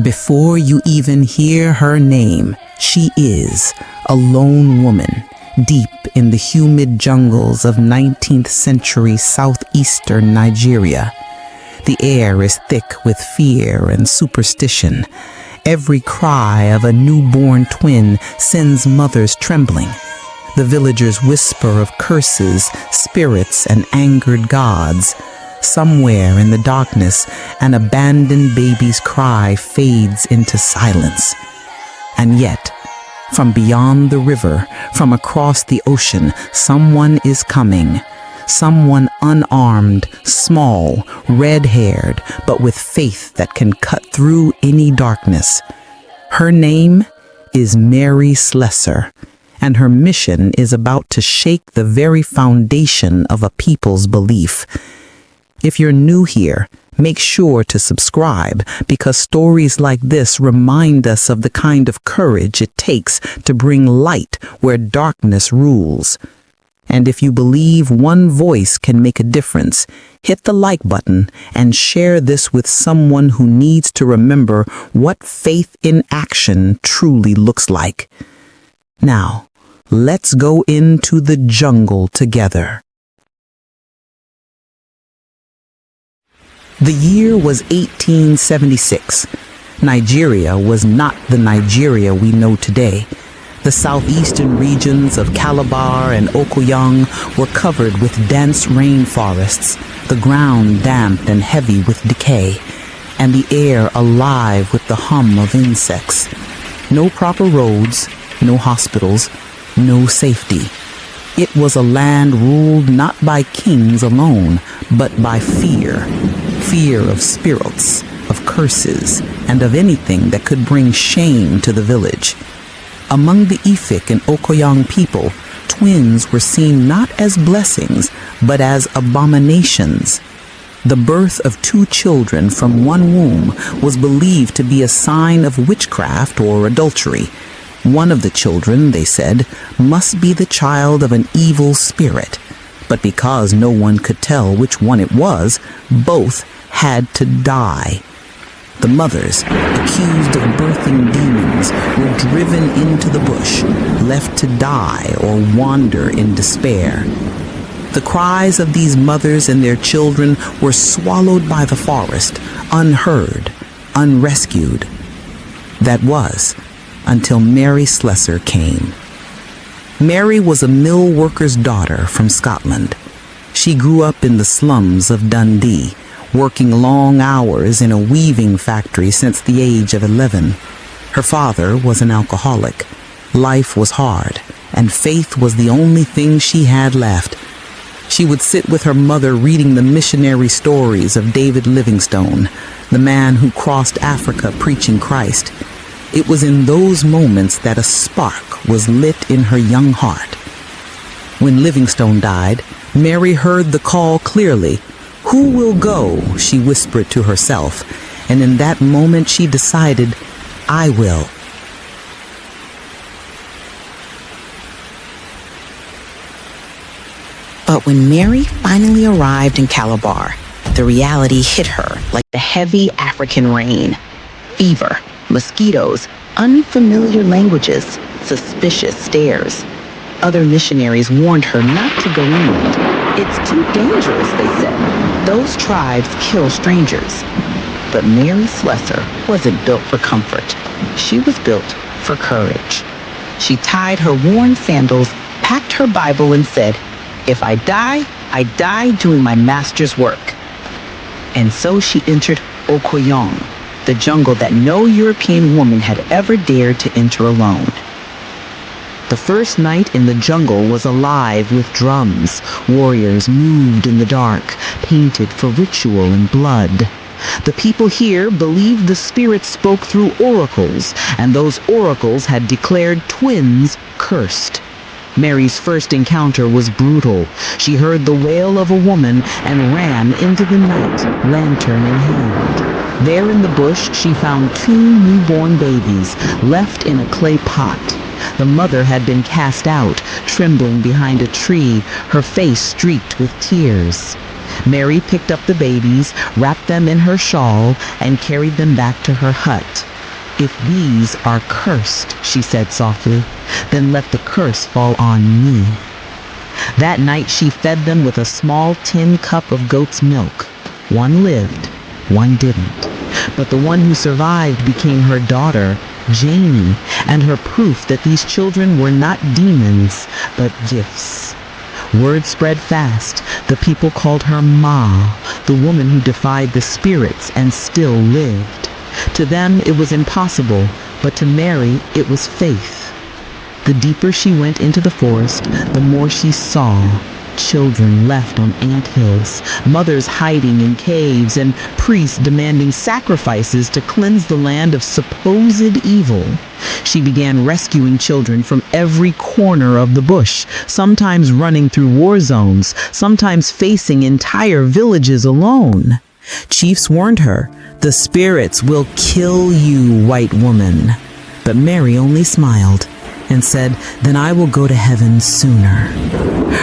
Before you even hear her name, she is a lone woman deep in the humid jungles of 19th century southeastern Nigeria. The air is thick with fear and superstition. Every cry of a newborn twin sends mothers trembling. The villagers whisper of curses, spirits, and angered gods. Somewhere in the darkness, an abandoned baby's cry fades into silence. And yet, from beyond the river, from across the ocean, someone is coming. Someone unarmed, small, red-haired, but with faith that can cut through any darkness. Her name is Mary Slessor, and her mission is about to shake the very foundation of a people's belief. If you're new here, make sure to subscribe, because stories like this remind us of the kind of courage it takes to bring light where darkness rules. And if you believe one voice can make a difference, hit the like button and share this with someone who needs to remember what faith in action truly looks like. Now, let's go into the jungle together. The year was 1876. Nigeria was not the Nigeria we know today. The southeastern regions of Calabar and Okoyong were covered with dense rainforests, the ground damp and heavy with decay, and the air alive with the hum of insects. No proper roads, no hospitals, no safety. It was a land ruled not by kings alone, but by fear. Fear of spirits, of curses, and of anything that could bring shame to the village. Among the Efik and Okoyong people, twins were seen not as blessings, but as abominations. The birth of two children from one womb was believed to be a sign of witchcraft or adultery. One of the children, they said, must be the child of an evil spirit. But because no one could tell which one it was, both had to die. The mothers, accused of birthing demons, were driven into the bush, left to die or wander in despair. The cries of these mothers and their children were swallowed by the forest, unheard, unrescued. That was until Mary Slessor came. Mary was a mill worker's daughter from Scotland. She grew up in the slums of Dundee, working long hours in a weaving factory since the age of 11. Her father was an alcoholic. Life was hard, and faith was the only thing she had left. She would sit with her mother reading the missionary stories of David Livingstone, the man who crossed Africa preaching Christ. It was in those moments that a spark was lit in her young heart. When Livingstone died, Mary heard the call clearly. "Who will go?" she whispered to herself, and in that moment she decided, "I will." But when Mary finally arrived in Calabar, the reality hit her like the heavy African rain. Fever, mosquitoes, unfamiliar languages, suspicious stares. Other missionaries warned her not to go inland. "It's too dangerous," they said. "Those tribes kill strangers." But Mary Slessor wasn't built for comfort. She was built for courage. She tied her worn sandals, packed her Bible, and said, "If I die, I die doing my master's work." And so she entered Okoyong, the jungle that no European woman had ever dared to enter alone. The first night in the jungle was alive with drums. Warriors moved in the dark, painted for ritual and blood. The people here believed the spirits spoke through oracles, and those oracles had declared twins cursed. Mary's first encounter was brutal. She heard the wail of a woman and ran into the night, lantern in hand. There in the bush, she found two newborn babies left in a clay pot. The mother had been cast out, trembling behind a tree, her face streaked with tears. Mary picked up the babies, wrapped them in her shawl, and carried them back to her hut. "If these are cursed," she said softly, "then let the curse fall on me." That night she fed them with a small tin cup of goat's milk. One lived, one didn't. But the one who survived became her daughter, Janie, and her proof that these children were not demons, but gifts. Word spread fast. The people called her Ma, the woman who defied the spirits and still lived. To them it was impossible, but to Mary it was faith. The deeper she went into the forest, the more she saw. Children left on anthills, mothers hiding in caves, and priests demanding sacrifices to cleanse the land of supposed evil. She began rescuing children from every corner of the bush, sometimes running through war zones, sometimes facing entire villages alone. Chiefs warned her, "The spirits will kill you, white woman." But Mary only smiled and said, "Then I will go to heaven sooner."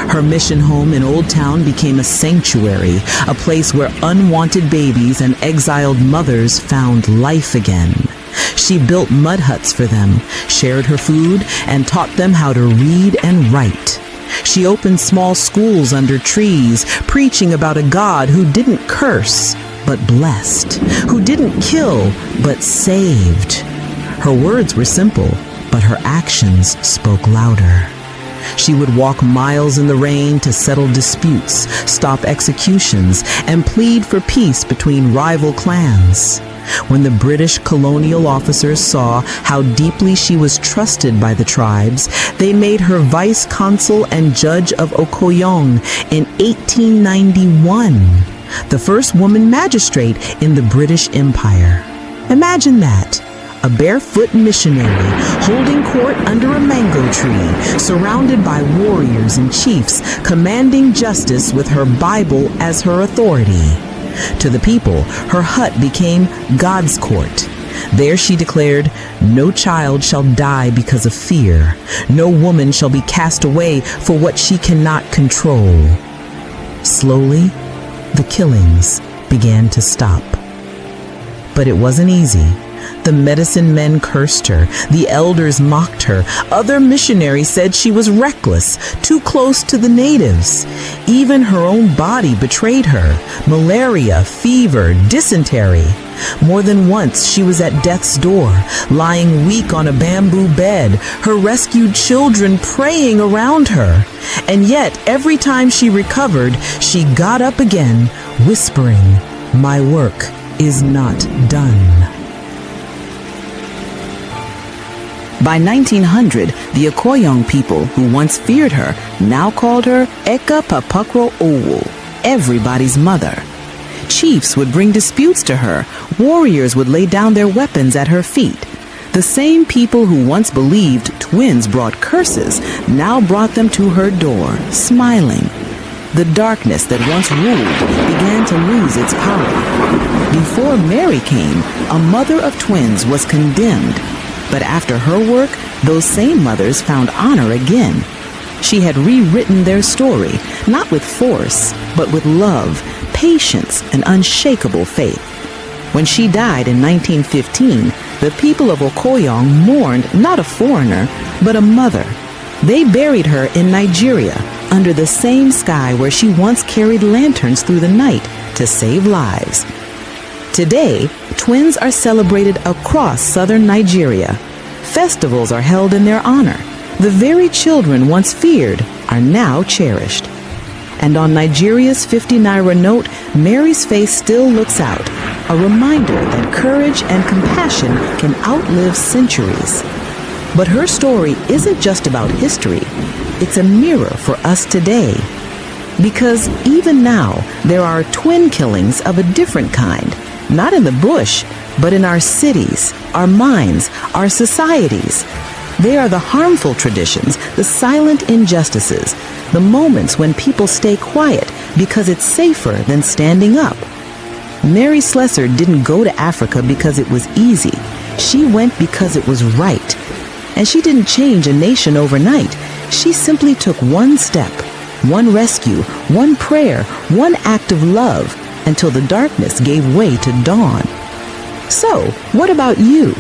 Her mission home in Old Town became a sanctuary, a place where unwanted babies and exiled mothers found life again. She built mud huts for them, shared her food, and taught them how to read and write. She opened small schools under trees, preaching about a God who didn't curse, but blessed, who didn't kill, but saved. Her words were simple, but her actions spoke louder. She would walk miles in the rain to settle disputes, stop executions, and plead for peace between rival clans. When the British colonial officers saw how deeply she was trusted by the tribes, they made her vice consul and judge of Okoyong in 1891, the first woman magistrate in the British Empire. Imagine that. A barefoot missionary holding court under a mango tree, surrounded by warriors and chiefs, commanding justice with her Bible as her authority. To the people, her hut became God's court. There she declared, "No child shall die because of fear. No woman shall be cast away for what she cannot control." Slowly, the killings began to stop. But it wasn't easy. The medicine men cursed her. The elders mocked her. Other missionaries said she was reckless, too close to the natives. Even her own body betrayed her. Malaria, fever, dysentery. More than once, she was at death's door, lying weak on a bamboo bed, her rescued children praying around her. And yet, every time she recovered, she got up again, whispering, "My work is not done." By 1900, the Okoyong people, who once feared her, now called her Eka Papakro Owo, everybody's mother. Chiefs would bring disputes to her. Warriors would lay down their weapons at her feet. The same people who once believed twins brought curses now brought them to her door, smiling. The darkness that once ruled began to lose its power. Before Mary came, a mother of twins was condemned. But after her work, those same mothers found honor again. She had rewritten their story, not with force, but with love, patience, and unshakable faith. When she died in 1915, the people of Okoyong mourned not a foreigner, but a mother. They buried her in Nigeria, under the same sky where she once carried lanterns through the night to save lives. Today, twins are celebrated across southern Nigeria. Festivals are held in their honor. The very children once feared are now cherished. And on Nigeria's 50 naira note, Mary's face still looks out, a reminder that courage and compassion can outlive centuries. But her story isn't just about history. It's a mirror for us today. Because even now, there are twin killings of a different kind. Not in the bush, but in our cities, our minds, our societies. They are the harmful traditions, the silent injustices, the moments when people stay quiet because it's safer than standing up. Mary Slessor didn't go to Africa because it was easy. She went because it was right. And she didn't change a nation overnight. She simply took one step, one rescue, one prayer, one act of love, until the darkness gave way to dawn. So, what about you?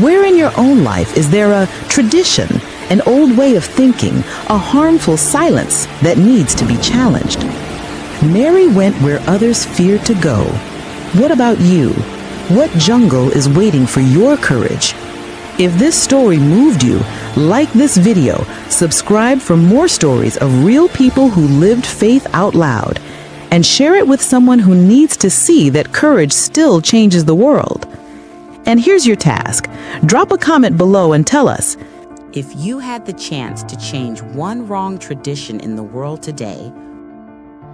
Where in your own life is there a tradition, an old way of thinking, a harmful silence that needs to be challenged? Mary went where others feared to go. What about you? What jungle is waiting for your courage? If this story moved you, like this video, subscribe for more stories of real people who lived faith out loud, and share it with someone who needs to see that courage still changes the world. And here's your task. Drop a comment below and tell us, If you had the chance to change one wrong tradition in the world today,